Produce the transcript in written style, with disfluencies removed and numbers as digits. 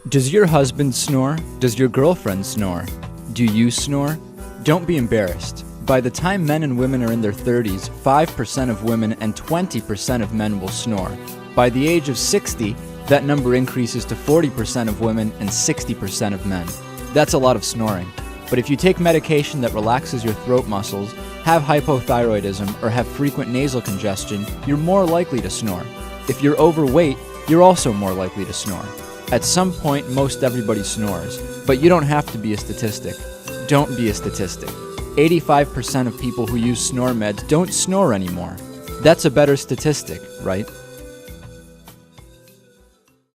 Does your husband snore? Does your girlfriend snore? Do you snore? Don't be embarrassed. By the time men and women are in their 30s, 5% of women and 20% of men will snore. By the age of 60, that number increases to 40% of women and 60% of men. That's a lot of snoring. But if you take medication that relaxes your throat muscles, have hypothyroidism, or have frequent nasal congestion, you're more likely to snore. If you're overweight, you're also more likely to snore. At some point, most everybody snores, but you don't have to be a statistic. Don't be a statistic. 85% of people who use SnoreMeds don't snore anymore. That's a better statistic, right?